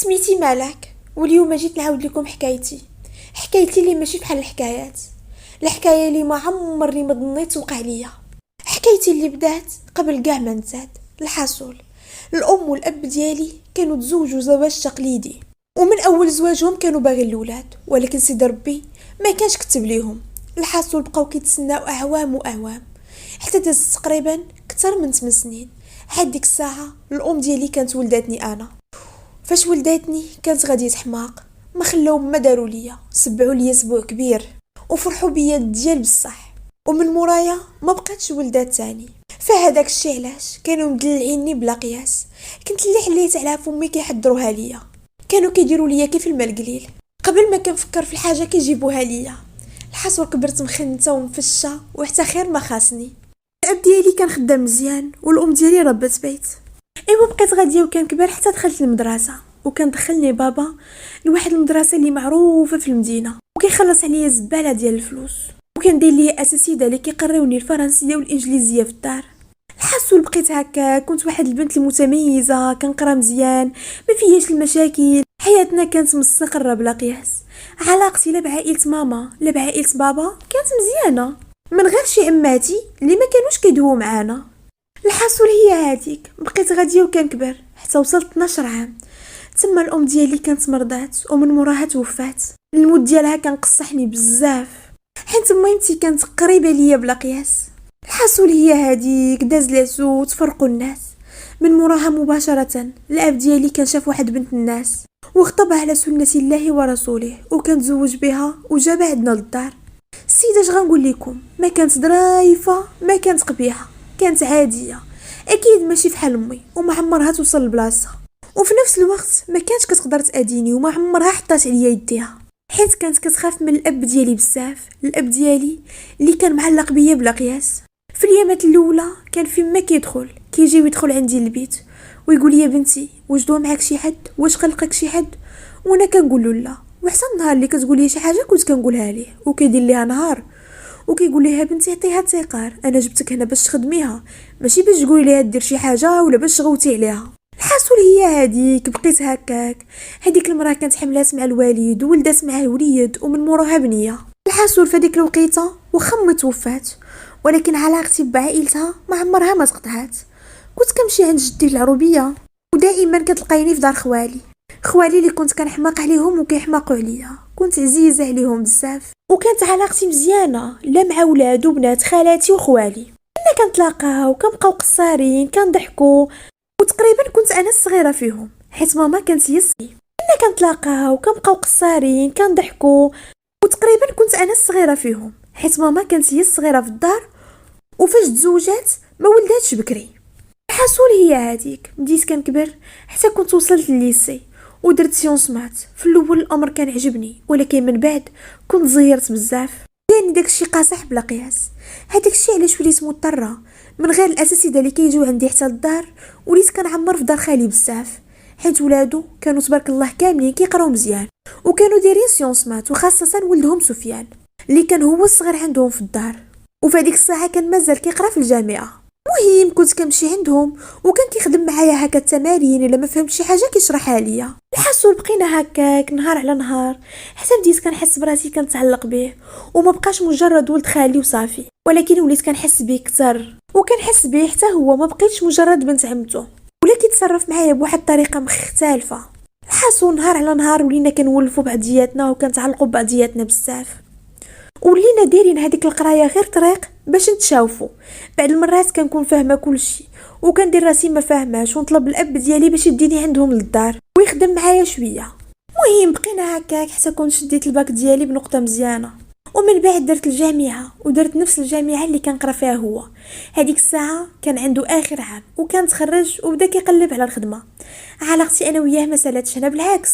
سميتي مالك، واليوم جيت نعاود لكم حكايتي اللي ماشي بحال الحكايات. الحكايه اللي ما عمرني ما ظنيت توقع ليا. حكايتي اللي بدات قبل كاع ما نزاد. الحاصل، الام والاب ديالي كانوا تزوجوا زواج تقليدي، ومن اول زواجهم كانوا باغي الاولاد، ولكن سيدي ربي ما كانش كتب ليهم. الحاصل بقاو كيتسناو اعوام واعوام، حتى دازت تقريبا اكثر من 8 سنين. حد ديك الساعه الام ديالي كانت ولداتني انا. فاش ولداتني كانت غادية حماق، ما خلاو ما داروا ليا، سبعوا ليا سبوع كبير وفرحوا بيا ديال بصح. ومن مورايا ما بقاتش ولدات تاني. فهداك الشي علاش كانوا مدلعيني بلا قياس. كنت اللي حليت على فمي كيحضروها ليا، كانوا كيديروا ليا كيف الماء القليل. قبل ما كنفكر في الحاجه كيجيبوها ليا. الحصر كبرت مخنته ومفشه وحتى خير ما خاصني. الاب ديالي كان خدام مزيان، والام ديالي ربت بيت. ايوا بقيت غاديه وكنكبر حتى دخلت المدرسه، وكان دخلني بابا لواحد المدرسه اللي معروفه في المدينه، وكيخلص عليا زباله ديال الفلوس، وكان داير لي اساتذه اللي كيقريوني الفرنسيه والانجليزيه في الدار. الحاسو بقيت هكا، كنت واحد البنت المتميزه، كنقرا مزيان، ما فيهاش المشاكل. حياتنا كانت مستقره بلا قياس. علاقتي لا بعائله ماما لا بعائله بابا كانت مزيانه، من غير شي عماتي اللي ما كانوش كيدويو معانا. الحاصل هي هذيك، بقيت غاديه وكنكبر حتى وصلت 12 عام. تما الام ديالي كانت مرضات، ومن موراها توفات. الموت ديالها كان قصحني بزاف، حيت ميمتي كانت قريبه ليا بلا قياس. الحاصل هي هذيك، داز العسو وتفرقوا الناس. من موراها مباشره الاب ديالي كان شاف واحد بنت الناس وخطبها على سنه الله ورسوله، وكان تزوج بها وجابها عندنا للدار. السيده اش غنقول لكم، ما كانت ظريفه، ما كانت قبيحه، كانت عاديه، اكيد ماشي فحال امي، وما عمرها توصل لبلاصتها. وفي نفس الوقت ما كانتش كتقدر تاديني، وما عمرها حطات عليا يديها، حيت كانت كتخاف من الاب ديالي بزاف. الاب ديالي اللي كان معلق بيا بلا قياس. في الايامات الاولى كان فين ما كيجي يدخل عندي البيت ويقول لي: يا بنتي واش دوا معاك شي حد، واش قلقك شي حد؟ وانا كنقول له لا. وحتى النهار اللي كتقول لي شي حاجه كنت كنقولها ليه، وكيدير ليها نهار وكيقول لها: بنتي عطيها الثقار، انا جبتك هنا باش تخدميها، ماشي باش تقولي ليها دير شي حاجه ولا باش تغوتي عليها. الحاصل هي هذيك، بقيت هكاك. هذيك المراه كانت حملات مع الوالد وولدات معاه وليد، ومن موراها بنيه. الحاصل في ديك الوقيته واخا امي توفات، ولكن علاقتي بعائلتها ما عمرها ما تقطعات. كنت كنمشي عند جدي العروبيه، ودائما كتلقايني في دار خوالي اللي كنت كنحماق عليهم وكيحماقوا عليا. كنت عزيزه عليهم بزاف، وكانت علاقتي مزيانه لا مع ولاد وبنات خالاتي وخوالي. كنا كنتلاقاو وكنبقاو قصارين كنضحكوا، وتقريبا كنت انا الصغيره فيهم حيت ماما كانت هي الصغيره. كنا كنتلاقاو وكنبقاو قصارين كنضحكوا، وتقريبا كنت انا الصغيره فيهم حيت ماما كانت هي الصغيره في الدار، وفاش تزوجات ما ولداتش بكري. الحاصل هي هذيك، بديت كنكبر حتى كنت وصلت للليسي ودرت سيونس مات. في الاول الامر كان عجبني، ولكن من بعد كنت زيرت بزاف. كان داكشي قاصح بلا قياس. هذاك الشيء علاش وليت مضطره من غير الاساتذه اللي كيجيو عندي حتى للدار. وليت كنعمر في دار خالي بزاف، حيت ولادو كانوا تبارك الله كاملين كيقراو مزيان، وكانوا دايرين سيونس مات، وخاصه ولدهم سفيان اللي كان هو الصغير عندهم في الدار، وفي هذيك الساعه كان مازال كيقرا في الجامعه. المهم كنت كنمشي عندهم، وكان كيخدم معايا هكا التمارين، الا ما فهمت شي حاجه كيشرحها ليا. الحاصل بقينا هكاك نهار على نهار، حتى بديت كنحس براسي كنتعلق به، وما بقاش مجرد ولد خالي وصافي، ولكن وليت كنحس به اكثر، وكنحس به حتى هو. ما بقيتش مجرد بنت عمته، ولا كيتصرف معايا بواحد الطريقه مختلفه. الحاصل نهار على نهار ولينا كنولفوا بعضياتنا وكنتعلقوا بعضياتنا بزاف، ولينا دايرين هذيك القرايه غير طريق باش نتشاوفوا. بعد المرات كنكون فاهمه كلشي، وكندير راسي ما فاهماش، ونطلب الاب ديالي باش يديني عندهم للدار ويخدم معايا شويه. المهم بقينا هكاك حتى كنت شديت الباك ديالي بنقطه مزيانه، ومن بعد درت الجامعه، ودرت نفس الجامعه اللي كنقرا فيها هو. هذيك الساعه كان عنده اخر عام وكان تخرج وبدا كيقلب على الخدمه. علاقتي انا وياه ما سالاتش، انا بالعكس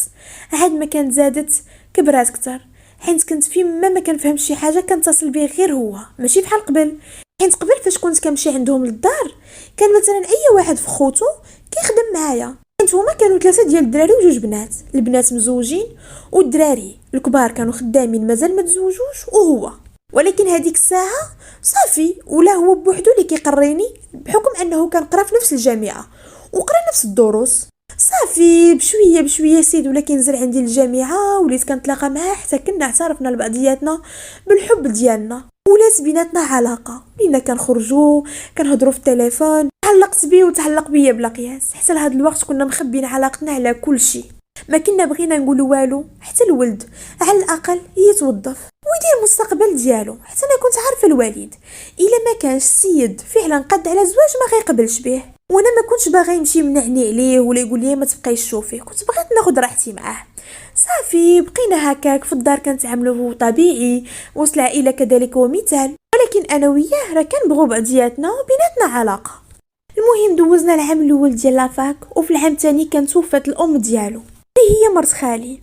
عاد ما كانت زادت، كبرات اكثر، حيت كنت فيما ما كنفهمش شي حاجه كنتصل به غير هو، ماشي بحال قبل. حيت قبل فاش كنت كنمشي عندهم للدار كان مثلا اي واحد في خوتو كيخدم معايا، حيت هما كانوا 3 ديال الدراري و2 بنات. البنات مزوجين والدراري الكبار كانوا خدامين مازال ما تزوجوش وهو. ولكن هذيك الساعه صافي ولا هو بوحدو اللي كيقريني، بحكم انه كنقرا في نفس الجامعه وقرا نفس الدروس. صافي بشويه بشويه سيد ولا كينزل عندي للجامعه، وليت كنتلاقى معاه حتى كنا اعترفنا لبعضياتنا بالحب ديالنا، ولات بيناتنا علاقه، ولينا كنخرجوا كنهضروا في التليفون، تعلقت بيه وتعلق بيا بلا قياس. حتى لهاد الوقت كنا مخبين علاقتنا على كل شيء، ما كنا بغينا نقولوا والو. حتى الولد على الاقل يتوظف ويدير المستقبل ديالو، حتى انا كنت عارفه الوالد الا ما كانش السيد فعلا قد على زواج ما غيقبلش به، وانا ما كنتش باغا يمشي يمنعني عليه ولا يقول لي ما تبقايش شوفي، كنت بغيت ناخذ راحتي معاه. صافي بقينا هكاك في الدار كنتعاملوا طبيعي، وسط العائله كذلك هو مثال، ولكن انا وياه راه كنبغوا بعضياتنا وبيناتنا علاقه. المهم دوزنا العام الاول ديال لافاك، وفي العام الثاني كانت توفات الام ديالو اللي هي مرت خالي.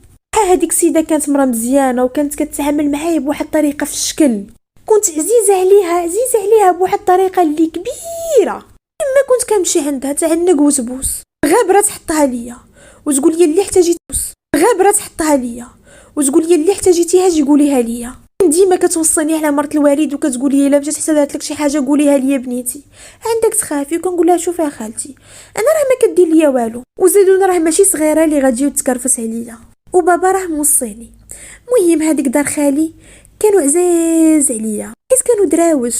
هذيك السيده كانت مرا مزيانه وكانت كتعامل معايا بواحد الطريقه في الشكل، كنت عزيزه عليها بواحد الطريقه اللي كبيره. ما كنت كنمشي عندها تعنق وتبوس، غابره تحطها ليا وتقول لي اللي احتاجيتي غابره تحطها ليا وتقول لي اللي احتاجيتيها تجي قوليها ليا. ديما كتوصيني على مرت الوالد وكتقول لي الا مشات حسابات لك شي حاجه قوليها ليا بنيتي، عندك تخافي. وكنقول لها شوفي يا خالتي انا راه ما كدير ليا والو، وزيدونا راه ماشي صغيره اللي غتجي وتكرفس عليا، وبابا راه موصيني. المهم هذيك دار خالي كانوا عزاز عليا، حيت كانوا دراوش،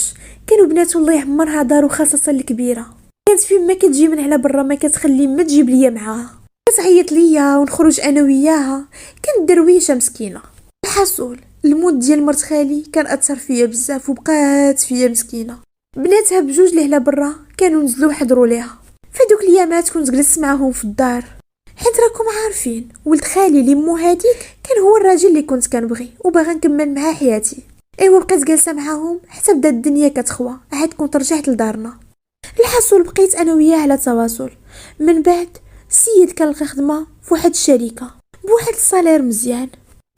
كانوا بنات الله يعمرها دار وخاصه الكبيره. كانت فين ما كتجي من على برا ما كتخلي ما تجيب ليا معاها، كتعيط ليا ونخرج انا وياها، كانت درويشه مسكينه. الحصول الموت ديال مرت خالي كان اثر فيا بزاف وبقات فيا مسكينه. بناتها بجوج اللي على برا كانوا نزلوا حضروا ليها. فدوك الايامات كنت جلست معاهم في الدار، حيت راكم عارفين ولد خالي اللي مو هذيك كان هو الراجل اللي كنت كنبغي وباغا نكمل معاه حياتي. ايوا بقيت جالسه معاهم حتى بدات الدنيا كتخوى، عاد كنت رجعت لدارنا. الحصول بقيت انا وياه على تواصل. من بعد السيد كان لقى خدمه في واحد الشركه بواحد الصالير مزيان،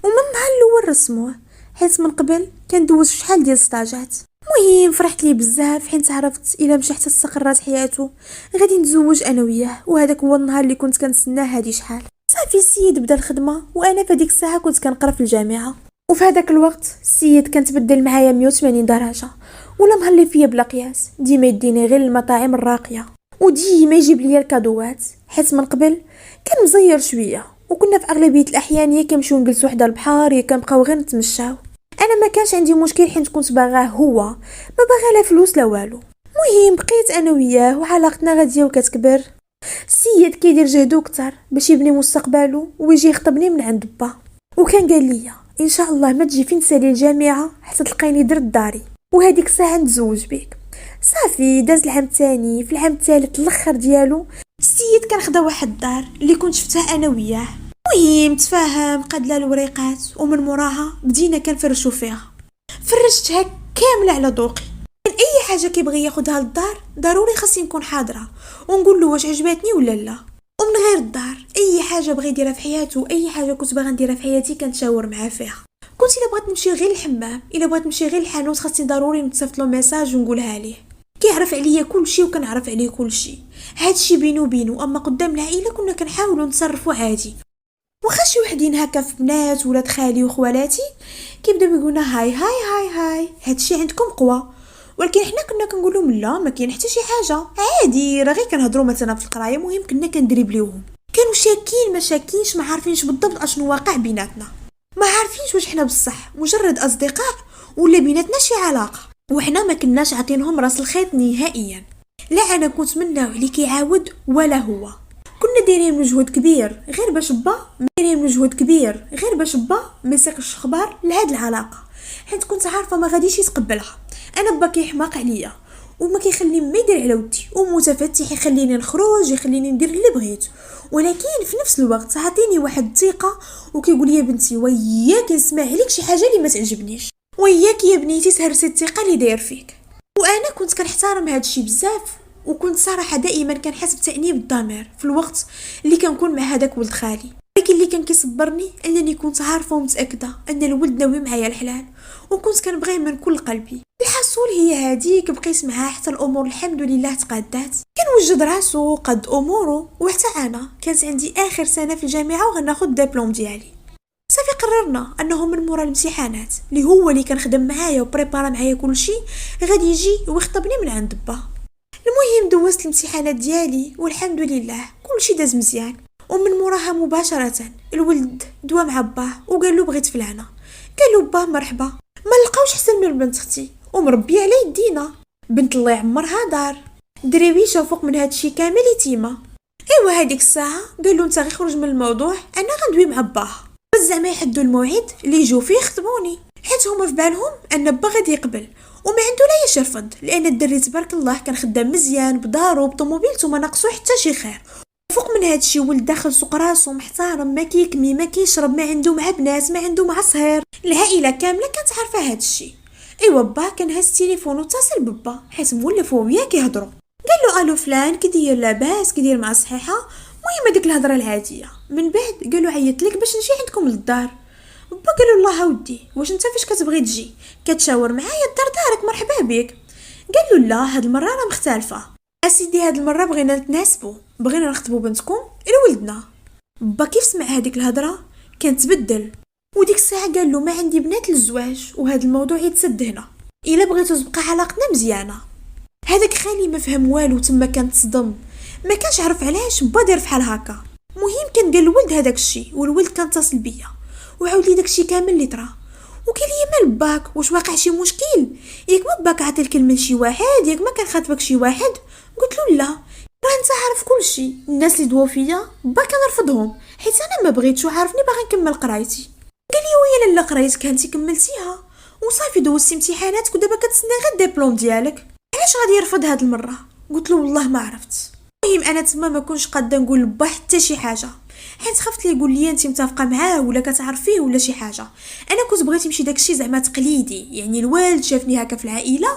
ومن نهار الاول رسموه، حيت من قبل كان دوز شحال ديال ستاجات. المهم فرحت ليه بزاف حيت عرفت الا مشى حتى استقرات حياته غادي نتزوج انا وياه، وهذاك هو النهار اللي كنت كنتسناه هادي شحال. صافي السيد بدا الخدمه وانا في هذيك الساعه كنت كنقرا في الجامعه، وفي هذاك الوقت السيد كان تبدل معايا 180 درجه، ولا مهلي فيا بلا قياس، ديما يديني غير المطاعم الراقيه وديما يجيب لي الكادوات، حيت من قبل كان مزير شويه، وكنا في اغلبيه الاحيان يا كنمشيو نجلسوا حدا البحر يا كنبقاو غير نتمشاو. انا ما كانش عندي مشكل حيت كنت باغاه هو، ما باغا لا فلوس لا والو. المهم بقيت انا وياه وعلاقتنا غاديه وكتكبر. السيد كيدير جهدو كتر باش يبني مستقبله ويجي يخطبني من عند با، وكان قال لي ان شاء الله ما تجي فين تسالي الجامعه حتى تلقيني درت داري وهذيك الساعه نتزوج بك. صافي داز العام الثاني، في العام الثالث الاخر ديالو السيد كان خدا واحد الدار اللي كنت شفتها انا وياه. المهم تفاهم قاد لها الوريقات، ومن موراها بدينا كنفرشوا فيها. فرشتها كامله على ذوقي، كان اي حاجه كيبغي ياخذها للدار ضروري خاصني نكون حاضره ونقول له واش عجباتني ولا لا. ومن غير الدار اي حاجه بغى يديرها في حياته، اي حاجه كنت باغا نديرها في حياتي كنتشاور معاه فيها. كنت الا بغيت نمشي غير الحمام، الا بغيت نمشي غير الحانوت، خاصني ضروري نتصيفط له ميساج ونقولها ليه. كيعرف عليا كل شيء وكنعرف عليه كل شيء، هادشي بينو وبينو، اما قدام العائله كنا كنحاولوا نتصرفوا عادي. واخا شي وحدين هكا في بنات ولاد خالي وخوالاتي كيبداو يقولنا هاي هاي هاي هاي هادشي عندكم قوه، ولكن حنا كنا كنقول لهم لا ما كاين حتى شي حاجه عادي، راه غير كنهضروا مثلا في القرايه. مهم كنا كندريبليوهم، كانوا شاكين ما شاكينش، ما عارفينش بالضبط اشنو واقع بيناتنا، ما عارفينش واش حنا بصح مجرد اصدقاء ولا بيناتنا شي علاقه. وحنا ما كناش عاطينهم راس الخيط نهائيا، لا انا كنت منه اللي كيعاود ولا هو. كنا دايرين مجهود كبير غير باش با ما يسيقش اخبار لهاد العلاقه، حيت كنت عارفه ما غاديش يتقبلها. انا با كيحماق عليا وما كيخلي ما يدير على ودي، ومتفتح يخليني نخرج يخليني ندير اللي بغيت، ولكن في نفس الوقت عطيني واحد الثقه وكيقول لي بنتي وياك نسمع عليك شي حاجه اللي ما تعجبنيش، وياك يا بنيتي تهرسي الثقه اللي داير فيك. وانا كنت كنحترم هذا الشيء بزاف، وكنت صراحه دائما كنحس بتانيب الضمير في الوقت اللي كنكون مع هذاك ولد خالي، ولكن اللي كان كيصبرني انني كنت عارفه ومتاكده ان الولد ناوي معايا الحلال، وكنت كنبغيه من كل قلبي. الحصول هي هذيك بقيت معاه حتى الامور الحمد لله تقادات، كان وجد راسو قد اموره، وحتى انا كانت عندي اخر سنه في الجامعه وغناخذ الدبلوم ديالي. صافي قررنا انه من مورا الامتحانات اللي هو اللي كنخدم معايا وبريبارا معايا كل شيء غادي يجي ويخطبني من عند با. المهم دوزت الامتحانات ديالي والحمد لله كل شيء داز مزيان، ومن موراها مباشرة الولد دوا مع باه وقال له بغيت فلانة. قال له باه مرحبا، ما لقاوش حسن من بنت اختي ومربيه على يدينا، بنت الله يعمرها دار، دريويشه فوق من هادشي كامل يتيمه. ايوا هذيك الساعه قال له انت غير خرج من الموضوع، انا غندوي مع باه، بس زعما يحدوا الموعد اللي يجوا فيه يخطبوني، حيت هما في بالهم ان با غادي يقبل وما عنده لا يشرفض، لان الدري تبارك الله كان خدام مزيان بدارو بطوموبيلته ما ناقصو حتى شي خير. فوق من هادشي ولد داخل سوق راسو محترم، ما كيكمي ما كيشرب، ما عنده مع بنات ما عنده مع صهير، العائله كامله كانت عارفه هادشي. ايوا با كان هاز التليفون واتصل ببا حيت مولف هو وياه كيهضروا، قال له الو فلان كيدير لاباس كيدير مع صحيحه، المهم هذيك الهضره العاديه. من بعد قال له عيط لك باش نجي عندكم للدار. با قال له الله ودي واش انت فاش كتبغي تجي كتشاور معايا الدار دارك مرحبا بك. قال له لا هاد المره راه مختلفه اسيدي، هاد المره بغينا نتناسبوا، بغينا نخطبوا بنتكم لولدنا. با كيف سمع هذيك الهضره كان تبدل، وديك الساعه قال له ما عندي بنات للزواج وهذا الموضوع يتسد هنا، الا بغيتو تبقى علاقتنا مزيانه. هذاك خالي ما فهم والو، تما كان تصدم، ما كانش عارف علاش با دار فحال هكا. مهم كان قال الولد هذاك الشيء والولد كان اتصل بيا وعاود لي داك الشيء كامل اللي طرا، وقال لي مال باك واش واقع شي مشكل، ياك ما باك عطي الكلمه لشي واحد، ياك ما كان خاطبك شي واحد. قلت له لا راه انت عارف كل شيء، الناس اللي دواو فيا با كنرفضهم حيت انا ما بغيتش وعارفني باغي نكمل قرايتي. قال لي ويلا لا قرايتك انت كملتيها وصافي دوزتي امتحاناتك ودابا كتسنى غير الدبلوم ديالك، علاش غادي يرفض هاد المره؟ قلت له والله ما عرفت. المهم انا تما ما كنتش قاده نقول لبا حتى شي حاجه، حيت خفت لي يقول لي انت متفقه معاه ولا كتعرفيه ولا شي حاجه. انا كنت بغيت نمشي داكشي زعما تقليدي، يعني الوالد شافني هكا في العائله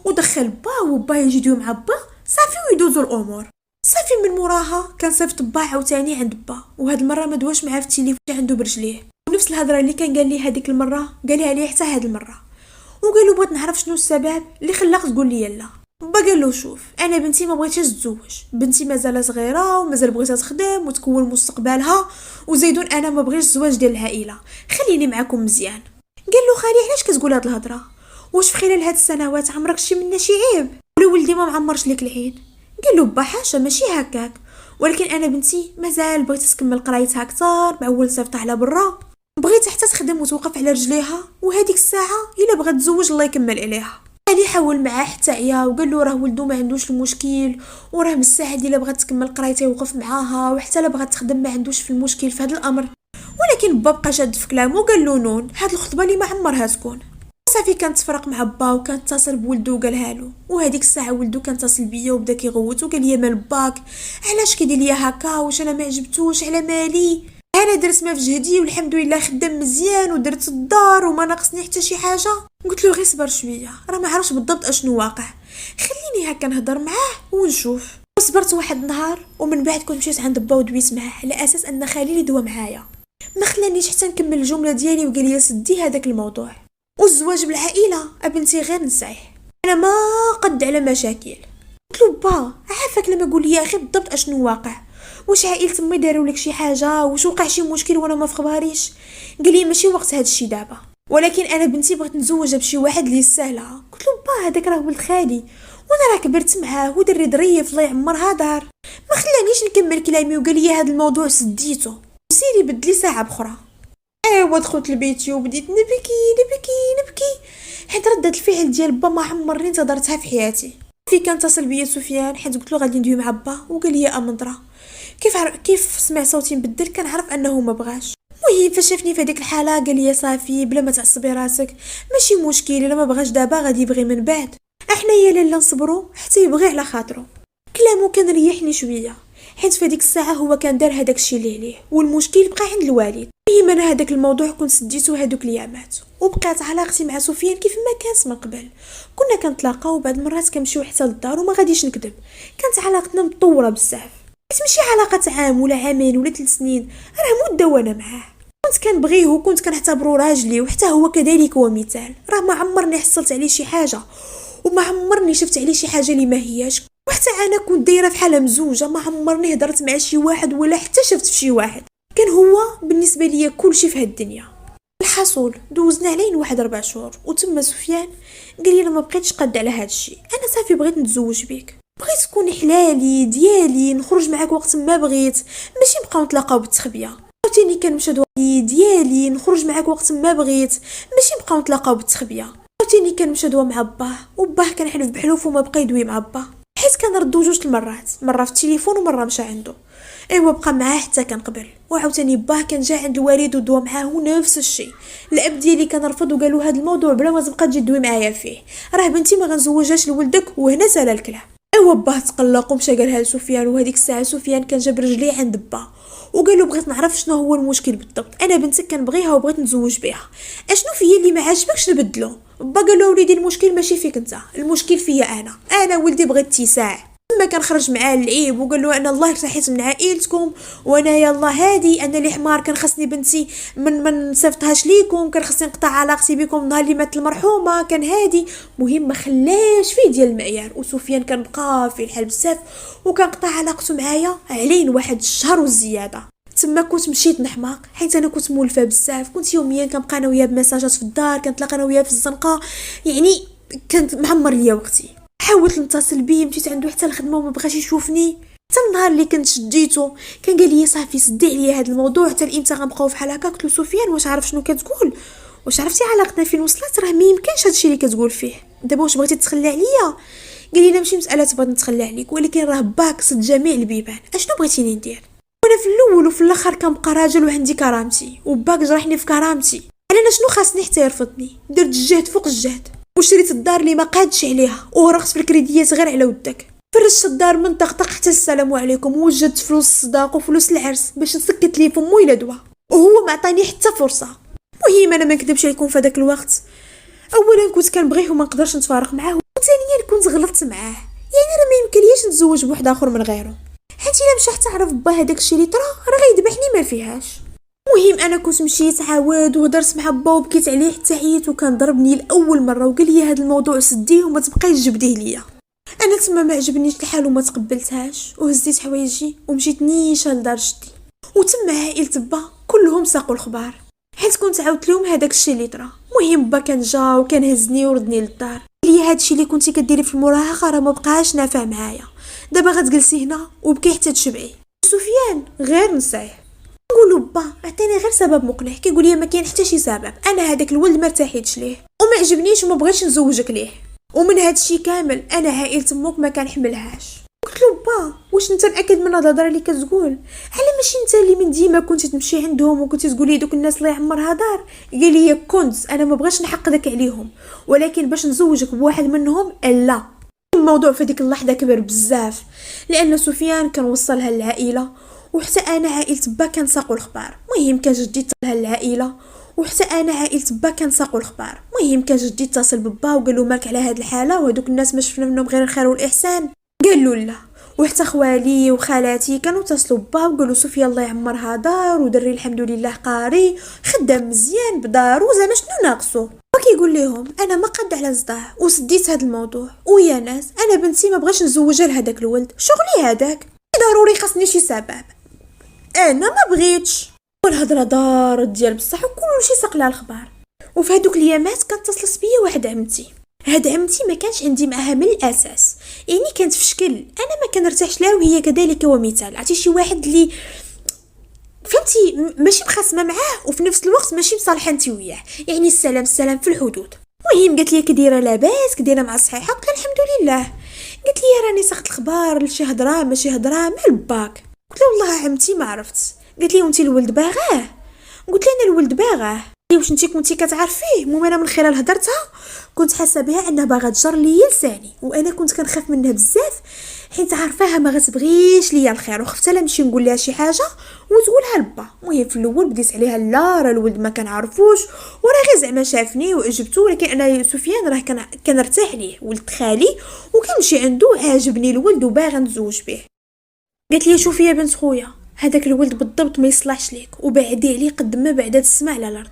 ودخل با وبا يجيو مع با صافي ويدوزوا الامور. صافي من موراها كان صيفط با عاوتاني عند با، وهاد المره ما دواش معاه في التليفون عنده برجليه، ونفس الهضره اللي كان قال لي هذيك المره قالها لي حتى هاد المره. وقال له بغيت نعرف شنو السبب اللي خلاك تقول لي لا. با قال له شوف انا بنتي ما بغيتش تتزوج، بنتي مازال صغيره ومازال بغيتها تخدم وتكون مستقبلها، وزيدون انا ما بغيتش الزواج ديال العائله، خليني معكم مزيان. قال له خالي علاش كتقول هاد الهضره، واش في خلال هاد السنوات عمرك شي منا شي عيب ولا ولدي ما معمرش لك العين؟ قال له با حاشا ماشي هكاك، ولكن انا بنتي مازال بغيت تكمل قرايتها اكثر، مع اول صيفط على برا بغيت حتى تخدم وتوقف على رجليها، وهذيك الساعه الا بغات تزوج الله يكمل عليها. علي حاول معاه حتى عيا وقال له راه ولدو ما عندوش المشكل، وراه مستعد الا بغات تكمل قرايتها يوقف معاها، وحتى الا بغات تخدم ما عندوش في المشكل في هذا الامر. ولكن با بقى شاد في كلامه وقال له نون هاد الخطبه اللي ما عمرها تكون. صافي كان تفرق مع با وكان اتصل بولدو وقالها له، وهذيك الساعه ولدو كان اتصل بيا وبدا كيغوت وقال لي مال باك علاش كيدير ليا هكا، واش انا ما عجبتوش على مالي، انا درت ما في جهدي والحمد لله خدام مزيان ودرت الدار وما ناقصني حتى شي حاجه. قلت له غير صبر شويه راه ما عرفش بالضبط اشنو واقع، خليني هكا نهضر معاه ونشوف. صبرت واحد النهار ومن بعد كنت مشيت عند با ودويت معاه على اساس ان خالي اللي دوا معايا، ما خلانيش حتى نكمل الجمله ديالي وقال لي سدي هذاك الموضوع والزواج بالعائله ابنتي غير نسعيه، انا ما قد على مشاكل. قلت له با عافاك لما قول لي يا اخي بالضبط اشنو واقع، واش عائله تمي داروا لك شي حاجه، واش وقع شي مشكل وانا ما فخباريش؟ قال لي ماشي وقت هذا الشيء دابا، ولكن انا بنتي بغيت نتزوجها بشي واحد اللي يسهلها. قلت له با هذاك راه ولد خالي وانا راه كبرت معاه ودري ظريف الله يعمرها دار، ما خلانيش نكمل كلامي وقال لي هذا الموضوع سديته وسيري بدلي ساعه بخرى. ايوا دخلت لبيتي وبديت نبكي حيت ردة الفعل ديال با ما عمرني انتظرتها في حياتي. في كان اتصل بيا سفيان حيت قلت له غادي ندوي مع با وقال لي امنطره، كيف سمع صوتي مبدل كان عرف انه ما بغاش. المهم فاش شافني في هذيك الحاله قال لي صافي بلا ما تعصبي راسك ماشي مشكل، الا ما بغاش دابا غادي يبغي من بعد، احنا يا لاله نصبروا حتى يبغي على خاطره. كلامه كان ريحني شويه حيت في هذيك الساعه هو كان دار هذاك الشيء اللي عليه والمشكل بقى عند الوالد. المهم انا هذاك الموضوع كنت سديته هذوك الايامات وبقات علاقتي مع سفيان كيف ما كانت من قبل، كنا كنتلاقاو بعض المرات كنمشيو حتى للدار وما غاديش نكذب كانت علاقتنا مطوره بزاف، حيت ماشي علاقه عام ولا عامين ولا 3 سنين، راه مده وانا معاه كنت كنبغيه وكنت كنعتبره راجلي، وحتى هو كذلك هو مثال، راه ما عمرني حصلت عليه شي حاجه وما عمرني شفت عليه شي حاجه اللي ما هياش، وحتى انا كنت دايره بحال مزوجه ما عمرني هضرت مع شي واحد ولا حتى شفت في شي واحد، كان هو بالنسبه ليا كل شيء في هاد الدنيا. الحصول دوزنا عليه واحد 4 شهور وتم سفيان قال لي انا ما بقيتش قاد على هاد الشيء، انا صافي بغيت نتزوج بيك. بغيت تكون حلالي ديالي، نخرج معاك وقت ما بغيت، ماشي نبقاو نتلاقاو بالتخبيه. عاوتاني كنمشى ديالي نخرج معاك وقت ما بغيت، ماشي نبقاو نتلاقاو بالتخبيه. عاوتاني كنمشى دوا مع باه، وباه كنحلف بحلوف وما بقى يدوي مع باه، حيت كنردو جوج المرات، مره في التليفون ومره مشى عنده. ايوا بقى معاه حتى كنقبل. وعاوتاني باه كان جا عند الوالد ودوا معاه نفس الشيء. الاب ديالي كان رفض وقالوا هذا الموضوع بلا ما تبقى تجي تدوي معايا فيه، راه بنتي ما غنزوجهاش لولدك. وهنا سالا الكلام. ايوا باه تقلق ومشى قالها لسفيان. وهذيك الساعه سفيان كان جاب رجليه عند با وقال له بغيت نعرف شنو هو المشكل بالضبط، انا بنتك كنبغيها وبغيت نتزوج بها، اشنو فيا اللي ما عاجبكش نبدلو؟ با قال له وليدي المشكل ماشي فيك انت، المشكل فيا انا ولدي بغيت اتساع. ما كنخرج معاه اللعيب وقال له انا الله ارتحيت من عائلتكم، وانا يلا هادي انا اللي حمار كان خصني بنتي من نصيفطهاش ليكم، كان خصني نقطع علاقتي بكم نهار اللي مات المرحومه، كان هادي. مهم ما خلاش فيه ديال المعيار. وسفيان كان بقى في الحال بزاف وكان قطع علاقته معايا علين واحد الشهر وزياده. تما كنت مشيت نحماق حيت انا كنت مولفه بزاف، كنت يوميا كنبقى انا وياه بمساجات في الدار، كنتلاقى انا وياه في الزنقه، يعني كانت معمر ليا وقتي. حاولت نتصل بيه، مشيت عنده حتى الخدمه وما بغاش يشوفني. حتى النهار اللي كنت شديته كان قال لي صافي سدي عليا هذا الموضوع، حتى الامتى غنبقاو بحال هكا. قلت له سفيان واش عارف شنو كتقول؟ واش عرفتي علاقتنا فين وصلت؟ راه ما يمكنش هادشي اللي كتقول فيه. دابا واش بغيتي تخلى عليا؟ قال لي لا ماشي مساله بغيت نتخلى عليك، ولكن راه باك صد جميع البيبان، اشنو بغيتيني ندير؟ وانا في الاول وفي الاخر كنبقى راجل وعندي كرامتي، وباك جرحني في كرامتي. انا شنو خاصني حتى يرفضني؟ درت الجهد فوق الجهد وشريت الدار اللي ما قادش عليها، ورقت في الكريديات غير على ودك. فرشت الدار من طقطق حتى السلام عليكم، ووجدت فلوس الصداق وفلوس العرس باش نسكت لي فمو الا دوا، وهو ما عطاني حتى فرصه. مهم انا ما نكذبش عليكم في هذاك الوقت، اولا كنت كنبغيه وما نقدرش نتفارق معاه، وثانيا كنت غلطت معاه. يعني انا ما يمكنليش نتزوج بواحد اخر من غيره، حيت الا مشى حتى عرف با هذاك الشيء اللي طرا راه غيذبحني ما فيهاش. مهم انا كنت مشيت عاود وهضرت مع با وبكيت عليه حتى عييت، وكان ضربني لاول مره وقال لي هذا الموضوع سديه وما تبقايش جبديه ليا. انا تما ما عجبنيش الحال وما تقبلتهاش، وهزيت حوايجي ومشيت نيشان لدار جدي. وتما عائله با كلهم ساقوا الخبار، حيت كنت عاودت لهم هذاك الشيء اللي طرا. مهم با كان جا وكان هزني وردني للدار، قال لي هادشي اللي كنتي كديري في المراهقه راه ما بقاش نافع معايا، دابا غتجلسي هنا وبكي حتى تشبعي. سفيان غير نصايح نقولوا با عطيني غير سبب مقنع. كيقول لي ما كاين حتى شي سبب، انا هذاك الولد ما ارتحيتش ليه وما عجبنيش وما بغيتش نزوجك ليه، ومن هذا الشيء كامل انا عائله امك ما كنحملهاش. قلت له با واش انت مأكد من هاد الهضره اللي كتقول؟ على ماشي انت اللي من ديما كنت تمشي عندهم وكنت تقولي دوك الناس الله يعمرها دار؟ قال لي كنت انا ما بغيتش نحقدك عليهم، ولكن باش نزوجك بواحد منهم لا. الموضوع في ديك اللحظه كبر بزاف، لان سفيان كان وصلها للعائله، وحتى انا عائله با كنساقوا الخبار. مهم كان جدي اتصلها للعائله، وحتى انا عائله با كنساقوا الخبار. مهم كان جدي اتصل ببا وقال له مالك على هاد الحاله، وهذوك الناس ما شفنا منهم غير الخير والاحسان؟ قال له لا. وحتى خوالي وخالاتي كانوا اتصلوا ببا وقالوا سفيان الله يعمرها دار ودري الحمد لله قاري خدام مزيان بدارو، زعما شنو ناقصو؟ كيقول لهم انا ما قد على صداع وسديت هذا الموضوع، ويا ناس انا بنتي ما بغاش نزوجها لهداك الولد، شغلي هذاك ضروري خاصني شي سبب، انا ما بغيتش. والهضره دارت ديال بصح وكل شيء ساق لها الخبار. وفي هذوك الايامات كانت اتصلت بيا واحد عمتي. هاد عمتي ما كانش عندي معاها من الاساس، يعني كانت في شكل انا ما كنرتاحش لها، وهي كذلك ومثال. عرفتي شي واحد اللي فهمتي ماشي مخاصمه معاه وفي نفس الوقت ماشي مصالحه انت وياه، يعني السلام السلام في الحدود. المهم قالت لي كديره لاباس كديره مع الصحيحه؟ قلت لها الحمد لله. قالت لي راني ساقط الخبار لشي هضره ماشي هضره مال باك. قلت لها والله عمتي ما عرفت. قالت لي وانت الولد باغاه؟ قلت لها انا الولد باغاه. واش انت كنتي كتعرفيه؟ المهم انا من خلال هضرتها كنت حاسه بها انها باغا تجر ليا لساني، وانا كنت كنخاف منها بزاف حيت عارفاها ما غتبغيش ليا الخير، وخفت لا نمشي نقول لها شي حاجه وتقولها لبا. المهم في الاول بديت عليها لا راه الولد ما كنعرفوش وراه غير زعما شافني وعجبته، ولكن انا سفيان راه كنرتاح ليه، ولد خالي وكنمشي عنده عاجبني الولد وباغا نتزوج به. قالت لي شوفي يا بنت خويا هذاك الولد بالضبط ما يصلحش ليك، وبعدي عليه قد ما بعدات السماء على الارض.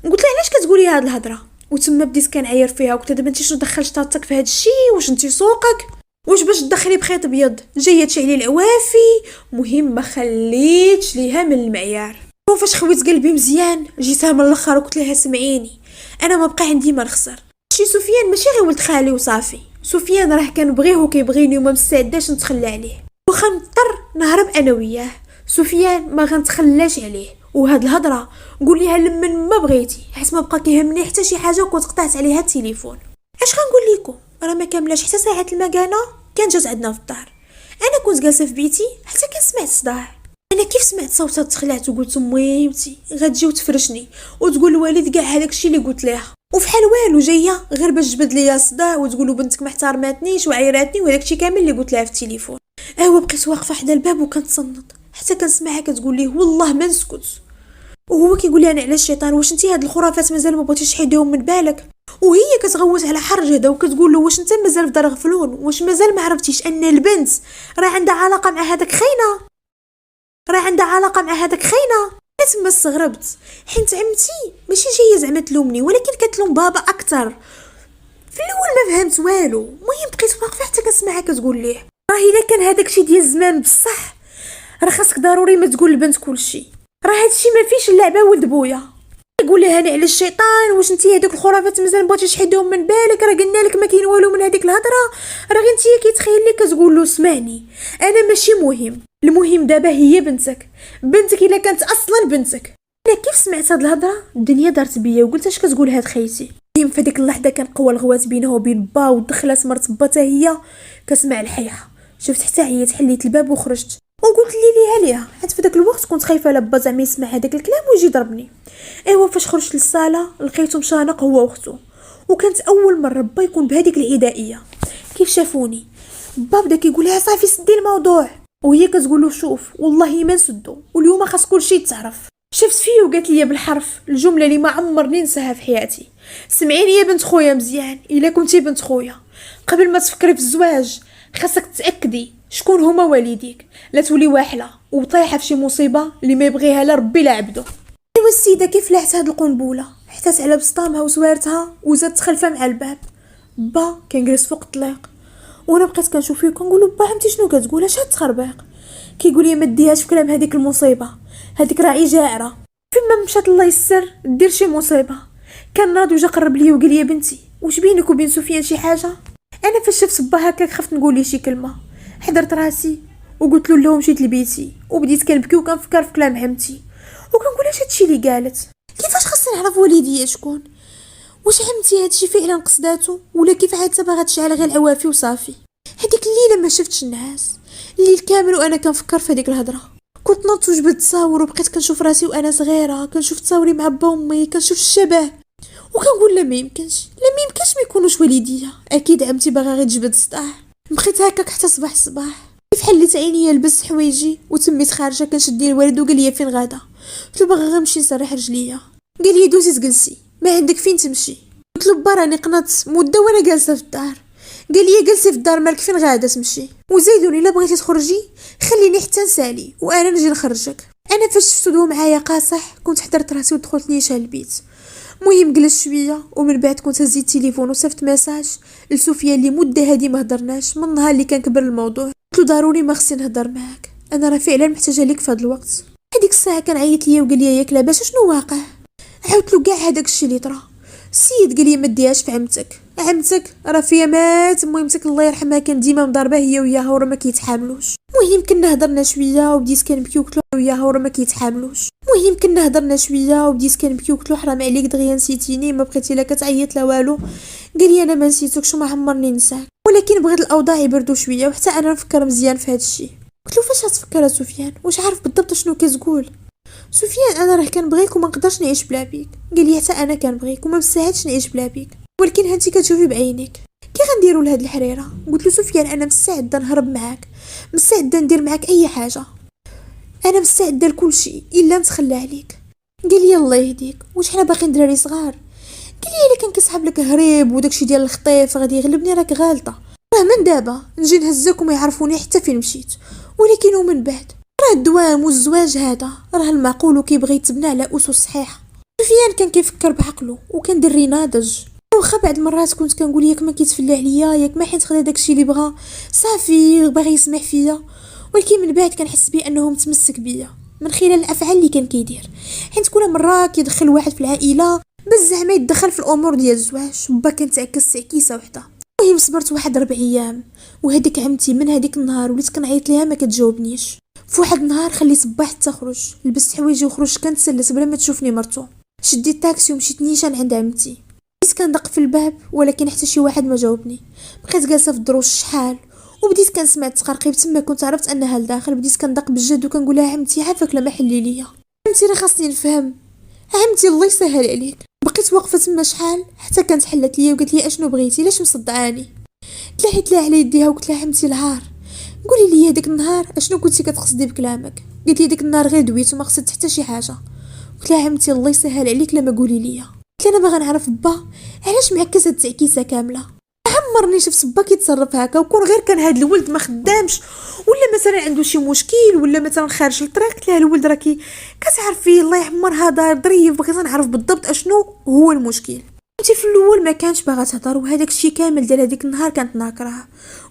قلت لها علاش كتقولي هاد الهضره؟ وتما بديت كنعاير فيها وقلت دابا انت شنو دخلت طاطك في هاد الشيء؟ واش انت سوقك؟ واش باش تدخلي بخيط ابيض جايه تشعلي العوافي؟ مهم ما خليتش ليها من المعيار. فاش خويت قلبي مزيان جيتها من الاخر وقلت لها سمعيني انا ما بقى عندي ما نخسر، شي سفيان ماشي غير ولد خالي وصافي، سفيان راه كنبغيه وكيبغيني وما مستعداش نتخلى عليه، واخا نضطر نهرب انا وياه. سفيان ما غنتخلاش عليه، وهاد الهضره قول ليها لمن ما بغيتي، حيت ما بقى كيهمني حتى شي حاجه وكنت قطعت عليها التليفون. اش غنقول لكم، راه ما كاملاش حتى ساعه المكانه كان جات عندنا في الدار. انا كنت جالسه في بيتي حتى كنسمع الصداع. انا كيف سمعت صوتها تخلعت وقلت ميمتي غتجي وتفرشني وتقول لوالد كاع هذاك الشيء اللي قلت ليها، وفحال والو جايه غير باش تجبد ليا الصداع وتقول بنتك ما احترماتنيش وعيراتني وهذاك الشيء كامل اللي قلت لها في التليفون. بقيت واقفه حدا الباب وكنتصنت حتى كنسمعها كتقول ليه والله ما نسكت، وهو كيقول لي انا على الشيطان واش انت هاد الخرافات مازال ما بغيتيش تحيديهم من بالك، وهي كتغوت على حرج هذا وكتقول له واش انت مازال في دار غفلون، واش مازال ما عرفتيش ان البنت راه عندها علاقه مع هذاك خاينه، راه عندها علاقه مع هذاك خاينه. انا تما استغربت حيت عمتي ماشي جايه زعما تلومني ولكن كتلوم بابا اكثر. في الاول ما فهمت والو، المهم بقيت واقفه حتى كنسمعها كتقول ليه راه الا كان هذاك الشيء ديال الزمان بصح راه خاصك ضروري ما تقول للبنت كلشي، راه هادشي ما فيش اللعبه ولد بويا. يقول لها انا على الشيطان واش انتي هذوك الخرافات مازال بغيتيش تحيدهم من بالك، راه قلنا لك ما كاين والو من هذيك الهضره، راه غير انتي كيتخيل لك كتقول له اسمعني انا ماشي مهم، المهم دابا هي بنتك الا كانت اصلا بنتك. انا كيف سمعت هاد الهضره الدنيا دارت بيا وقلت اش كتقول هاد خيتي. في هذيك اللحظه كان قوى الغوات بينها وبين با ودخلت مرت با حتى هي كتسمع الحيحه، شفت حتى هي حليت الباب وخرجت وقلت لي عليها حيت في داك الوقت كنت خايفه لبا زعما يسمع هذاك الكلام ويجي يضربني. فاش خرجت للصاله لقيته مشانق هو واختو، وكانت اول مره با يكون بهذيك العدائيه. كيف شافوني با بدا كيقول لها صافي سدي الموضوع، وهي كتقول له شوف والله ما نسدو واليوم خاص كلشي يتعرف. شفت فيه وقالت لي بالحرف الجمله اللي ما عمرني ننساها في حياتي، سمعيني يا بنت خويا مزيان، الا كنتي بنت خويا قبل ما تفكري في الزواج خاصك تاكدي شكون هما والديك، لا تولي واحله وطايحه في شي مصيبه اللي ما يبغيها لا ربي لا عبده. السيده كيف لحت هاد القنبوله حتات على بسطامها وسوارتها وزادت خلفها مع الباب. با كان جالس فوق الطليق وانا بقيت كنشوف فيه كنقول له با عمتي شنو كتقول اش هاد التخربيق. كيقول لي ما ديهاش في كلام هذيك المصيبه، هذيك راعي جاعره فيما مشات الله يسر دير شي مصيبه. كان ناض وجا قرب لي وقال لي بنتي واش بينك وبين سفيان شي حاجه. انا فاش شفت با هكاك خفت نقول لي شي كلمه، حضرت راسي وقلت له لا مشيت لبيتي وبديت كنبكي وكنفكر في كلام عمتي وكنقول اش هادشي اللي قالت، كيفاش خاصني نعرف والديا شكون، واش عمتي هادشي فعلا قصداتو ولا كيف عاد باغا تشعل غير العوافي وصافي. هذيك الليله ما شفتش الناس الليل كامل وانا كنفكر في هذيك الهضره. كنت نط وجبت تصاور وبقيت كنشوف راسي وانا صغيره، كنشوف تصاوري مع با وامي، كنشوف الشبه وكنقول لا ما يمكنش ما يكونوش والديا، اكيد عمتي باغا غير تجبد الصداع. بقيت هكاك حتى صباح الصباح كيف حليت عينيا لبست حوايجي وتميت خارجه كنشد الوالد وقال لي فين غادا. قلت له باغا غنمشي نسرح رجليا. قال لي دوزي تجلسي ما عندك فين تمشي. قلت له با راني قنطت مده وانا جالسه في الدار. قال لي جلسي في الدار مالك فين غادا تمشي، وزيدوني الا بغيتي تخرجي خليني حتى نسالي وانا نجي نخرجك. انا فاش شفتو دو معايا قاصح كنت حضرت راسي ودخلت نيشان البيت. المهم جلست شويه ومن بعد كنت هزيت التليفون وصيفط ميساج لسفيان اللي مده هادي ما هضرناش من نهار اللي كان كبر الموضوع. قلت له ضروري ما خصني نهضر معاك، انا راه فعلا محتاجه ليك في هذا الوقت. هذيك الساعه كان عيط ليا وقال لي ياك لاباس شنو واقع. عاودت له كاع هذاك الشيء اللي طرا. السيد قال لي ما ديهاش في عمتك راه فيا مات ميمتك الله يرحمها كان ديما مضاربه هي وياها ورا ما كيتحاملوش. المهم كنا هضرنا شويه وبديت كنبكي وقلت له وياها ورا ما كيتحاملوش. وقلت له حرام عليك دغيا نسيتيني ما بقيتي لا كتعيط لا والو. قال لي انا ما نسيتكش وما عمرني نساك، ولكن بغيت الاوضاع يبردوا شويه وحتى انا نفكر مزيان في هذا الشيء. قلت له فاش غتفكر سفيان واش عارف بالضبط شنو كتقول. سفيان انا راه كنبغيك وما نقدرش نعيش بلا بيك. قال لي حتى انا كنبغيك وما مستاهلش نعيش بلا بيك، ولكن هانتي كتشوفي بعينيك كي غنديروا لهاد الحريره. قلت له سفيان انا مستعده نهرب معاك، مستعده ندير معاك اي حاجه، انا مستعده لكل شيء الا نتخلى عليك. قال لي الله يهديك واش حنا باقيين دراري صغار. قال لي الا كان كيسحب لك هريب وداكشي ديال الخطيف غادي يغلبني راك غالطه، راه من دابا نجي نهزك وما يعرفوني حتى فين مشيت، ولكن ومن بعد راه الدوام والزواج هذا راه المعقول وكيبغي يتبنى على اسس صحيحه. سفيان كان كيفكر بعقله وكان دري ناضج، واخا بعد مرات كنت كنقول ياك ما كيتفلى عليا ياك ما حيت خدا داكشي اللي بغا صافي باغي يسمع فيا، ولكن من بعد كنحس بانه متمسك بيا من خلال الافعال اللي كان كيدير. حيت كل مره كيدخل واحد في العائله باش زعما يتدخل في الامور ديال الزواج. با كانت تعكس تعكيسه وحده. المهم صبرت واحد 4 ايام، وهذيك عمتي من هذيك النهار وليت كنعيط ليها ما كتجاوبنيش. في واحد النهار خليت با حتى خرج، لبست حوايجي وخرجت كنتسلت بلا ما تشوفني مرتو. شديت تاكسي ومشيت نيشان عند عمتي. بديت كندق في الباب ولكن حتى شي واحد ما جاوبني. بقيت جالسه في الدروج شحال وبديت كنسمع التقرقيب. تما كنت عرفت انها لداخل. بديت كندق بجد وكنقول لها عمتي عافاك لما حلي ليا، عمتي راه خاصني نفهم، عمتي الله يسهل عليك. بقيت واقفه تما شحال حتى كانت حلت ليا وقالت لي اشنو بغيتي لاش مصدعاني. تلاحيت لها على يديها وقلت لها عمتي العار قولي لي هذاك النهار اشنو كنتي كتقصدي بكلامك. قالت لي ديك النهار غير دويت وما قصدت حتى شي حاجه. قلت لها عمتي الله يسهل عليك لما قولي لي. قلت لها انا باغا نعرف با علاش معكسه التعكيسه كامله. عمرني شفت با كيتصرف هكا وكون غير كان هاد الولد ما خدامش ولا مثلا عنده شي مشكل ولا مثلا خارج الطريق. قلت لها الولد راكي كتعرفي الله يعمرها دار ظريف. بغيت نعرف بالضبط اشنو هو المشكل. انتي في الاول ما كانش باغا تهضر وهذاك الشيء كامل ديال هذيك النهار كانت ناكره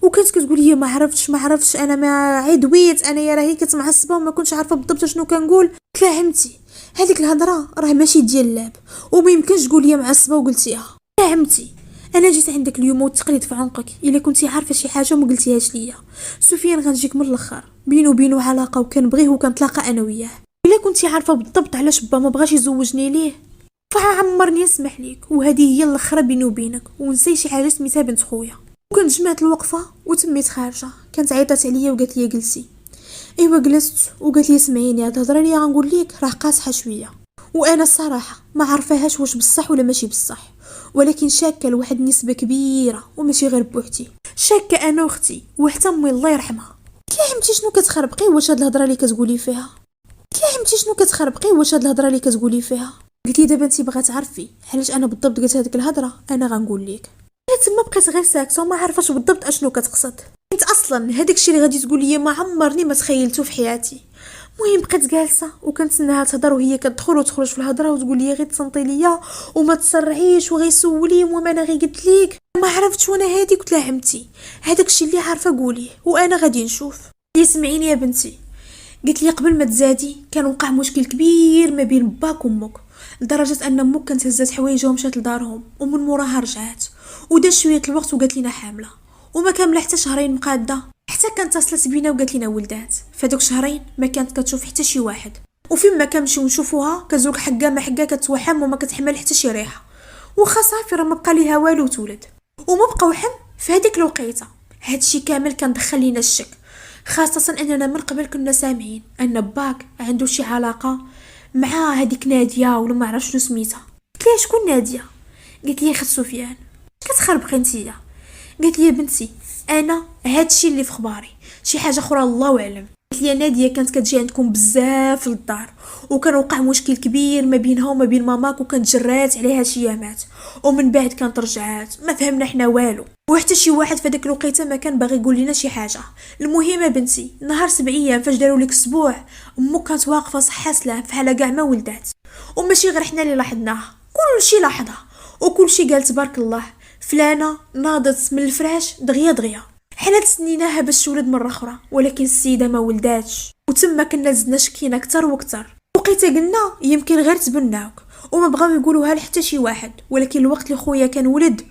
وكانت كتقول لي ما عرفتش انا ما عدويت انا يا راهي كتمعصبه وما كنتش عارفه بالضبط شنو كنقول. قلت لها عمتي هذيك الهضره راه ماشي ديال اللعب وما يمكنش تقول لي معصبه وقلتيها. يا عمتي انا جيت عندك اليوم والتقليد في عنقك الا كنتي عارفه شي حاجه وما قلتيهاش ليا. سفيان غنجيك من الاخر بينو وبينو علاقه وكنبغيه وكنتلاقى انا وياه. الا كنتي عارفه بالضبط علاش با ما بغاش يزوجني ليه فعمرني اسمح ليك وهذه هي الاخره بيني وبينك ونسي شي حاجه سميتها بنت خويا. وكنت جمعت الوقفه وتميت خارجه. كانت عيطات عليا وقالت لي جلسي. ايوا جلست وقالت لي سمعيني هاد الهضره اللي غنقول لك راه قاصحه شويه وانا الصراحه ما عارفاهاش واش بصح ولا ماشي بصح ولكن شاكه لواحد النسبه كبيره وماشي غير بوحدي. شاكه انا واختي وحتى امي الله يرحمها. قلت لها عمتي شنو كتخربقي واش هاد الهضره اللي كتقولي فيها. قلت لها عمتي شنو كتخربقي واش هاد الهضره اللي كتقولي فيها. قلت لي دابا انت باغا تعرفي علاش انا بالضبط قلت هذيك الهضره انا غنقول لك. تما بقيت غير ساكته وما عارفاش بالضبط اشنو كتقصد. انت اصلا هذاك الشيء اللي غادي تقول لي ما عمرني ما تخيلته في حياتي. المهم بقيت جالسه وكنتسناها تهضر وهي كتدخل وتخرج في الهضره وتقول لي غير تصنتي ليا وما تسرعيش وغيسولي وما انا غير قلت لك ما عرفتش وانا هادي. قلت لها عمتي هذاك الشيء اللي عارفه قوليه وانا غادي نشوف. اسمعيني يا بنتي. قلت لي قبل ما تزادي كان وقع مشكل كبير ما بين باك وامك لدرجه ان امك كانت هزات حوايجها ومشات لدارهم ومن موراها رجعت ودات شويه الوقت وقالت لنا حامله وما كامله حتى شهرين مقاده حتى كانت اتصلت بينا وقالت لنا ولدات. فدوك شهرين ما كانت كتشوف حتى شي واحد وفين ما كنمشيو نشوفوها كتزوق حقا ما حقا كتوحم وما كتحمل حتى شي ريحه وخا صافي راه ما بقى ليها والو تولد وما بقى وحم في هذيك الوقيته. هادشي كامل كان دخل لينا الشك خاصه اننا من قبل كنا سامعين ان باك عنده شي علاقه مع هذيك ناديه ولا ما عرفش شنو سميتها. قلت لها شكون ناديه. قالت لي اخت سفيان. كتخربقي نتيا. قالت لي يا بنتي انا هادشي اللي في خباري شي حاجه اخرى الله اعلم. قالت لي ناديه كانت كتجي عندكم بزاف للدار وكان وقع مشكل كبير ما بينها وما بين ماماك وكانت جرات عليها شي ايامات ومن بعد كانت رجعات ما فهمنا حنا والو وحتى شي واحد في داك الوقيته ما كان باغي يقول لنا شي حاجه. المهم بنتي نهار 7 ايام فاش داروا لك اسبوع امك كانت واقفه صحه سلام فحال كاع ما ولدات وماشي غير حنا اللي لاحظناها كل شي لاحظها وكل شي قال تبارك الله. فلانه ناضت من الفراش دغيا حنا تسنيناها باش تولد مره اخرى ولكن السيده ما ولداتش وتما كنا زدنا شكينا اكثر واكثر. وقيته قلنا يمكن غير تبناوك وما بغاو يقولوها لحتى شي واحد ولكن الوقت اللي خويا كان ولد